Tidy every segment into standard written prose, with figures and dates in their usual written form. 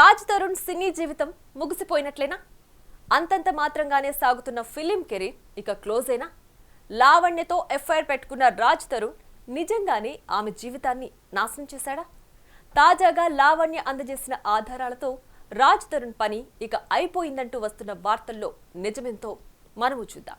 రాజ్ తరుణ్ సినీ జీవితం ముగిసిపోయినట్లేనా? అంతంత మాత్రంగానే సాగుతున్న ఫిలిం కెరీర్ ఇక క్లోజ్ అయినా? లావణ్యతో ఎఫ్ఐఆర్ పెట్టుకున్న రాజ్ తరుణ్ నిజంగానే ఆమె జీవితాన్ని నాశనం చేశాడా? తాజాగా లావణ్య అందజేసిన ఆధారాలతో రాజ్ తరుణ్ పని ఇక అయిపోయిందంటూ వస్తున్న వార్తల్లో నిజమెంతో మనము చూద్దాం.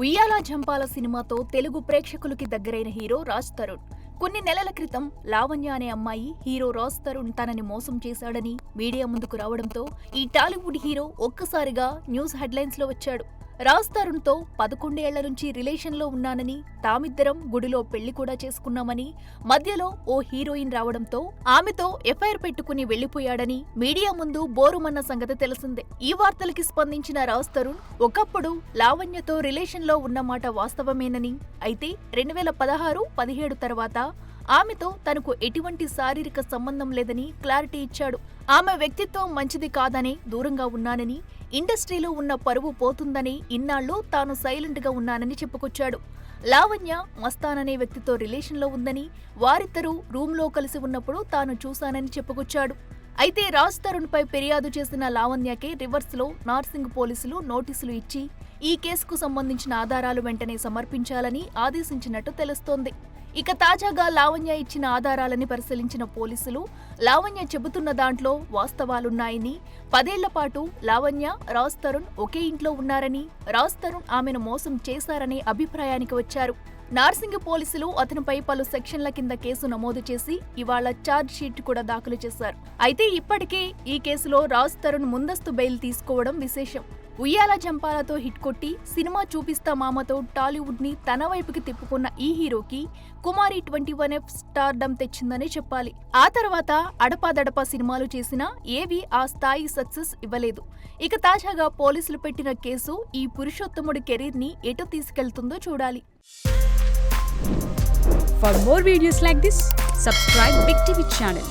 ఉయ్యాల జంపాల సినిమాతో తెలుగు ప్రేక్షకులకి దగ్గరైన హీరో రాజ్ తరుణ్. కొన్ని నెలల క్రితం లావణ్య అనే అమ్మాయి హీరో రాజ్ తరుణ్ తనని మోసం చేశాడని మీడియా ముందుకు రావడంతో ఈ టాలీవుడ్ హీరో ఒక్కసారిగా న్యూస్ హెడ్లైన్స్ లో వచ్చాడు. రాజ్ తరుణ్ తో 11 ఏళ్ల నుంచి రిలేషన్ లో ఉన్నానని, తామిద్దరం గుడిలో పెళ్లి కూడా చేసుకున్నామని, మధ్యలో ఓ హీరోయిన్ రావడంతో ఆమెతో ఎఫ్ఐఆర్ పెట్టుకుని వెళ్లిపోయాడని మీడియా ముందు బోరుమన్న సంగతి తెలిసిందే. ఈ వార్తలకి స్పందించిన రాజ్ తరుణ్ ఒకప్పుడు లావణ్యతో రిలేషన్ లో ఉన్నమాట వాస్తవమేనని, అయితే 2016-17 తర్వాత ఆమెతో తనకు ఎటువంటి శారీరక సంబంధం లేదని క్లారిటీ ఇచ్చాడు. ఆమె వ్యక్తిత్వం మంచిది కాదనే దూరంగా ఉన్నానని, ఇండస్ట్రీలో ఉన్న పరువు పోతుందని ఇన్నాళ్లు తాను సైలెంట్ గా ఉన్నానని చెప్పుకొచ్చాడు. లావణ్య మస్తాన్ అనే వ్యక్తితో రిలేషన్లో ఉందని, వారిద్దరూ రూమ్లో కలిసి ఉన్నప్పుడు తాను చూశానని చెప్పుకొచ్చాడు. అయితే రాజ్ తరుణ్ పై ఫిర్యాదు చేసిన లావణ్యకే రివర్స్ లో నార్సింగ్ పోలీసులు నోటీసులు ఇచ్చి ఈ కేసుకు సంబంధించిన ఆధారాలు వెంటనే సమర్పించాలని ఆదేశించినట్టు తెలుస్తోంది. ఇక తాజాగా లావణ్య ఇచ్చిన ఆధారాలని పరిశీలించిన పోలీసులు లావణ్య చెబుతున్న దాంట్లో వాస్తవాలున్నాయని, 10 ఏళ్ల పాటు లావణ్య, రాజ్ తరుణ్ ఒకే ఇంట్లో ఉన్నారని, రాజ్ తరుణ్ ఆమెను మోసం చేశారనే అభిప్రాయానికి వచ్చారు. నార్సింగ్ పోలీసులు అతనిపై పలు సెక్షన్ల కింద కేసు నమోదు చేసి ఇవాళ ఛార్జ్ షీట్ కూడా దాఖలు చేశారు. అయితే ఇప్పటికే ఈ కేసులో రాజ్ తరుణ్ ముందస్తు బెయిల్ తీసుకోవడం విశేషం. ఉయ్యాల జంపాలతో హిట్ కొట్టి సినిమా చూపిస్తా మామతో టాలీవుడ్ ని తన వైపుకి తిప్పుకున్న ఈ హీరోకి కుమారి 21F స్టార్డమ్ తెచ్చిందని చెప్పాలి. ఆ తర్వాత అడపాదడపా సినిమాలు చేసినా ఏవి ఆ స్థాయి సక్సెస్ ఇవ్వలేదు. ఇక తాజాగా పోలీసులు పెట్టిన కేసు ఈ పురుషోత్తముడి కెరీర్ ని ఎటు తీసుకెళ్తుందో చూడాలి. For more videos like this, subscribe Big TV channel.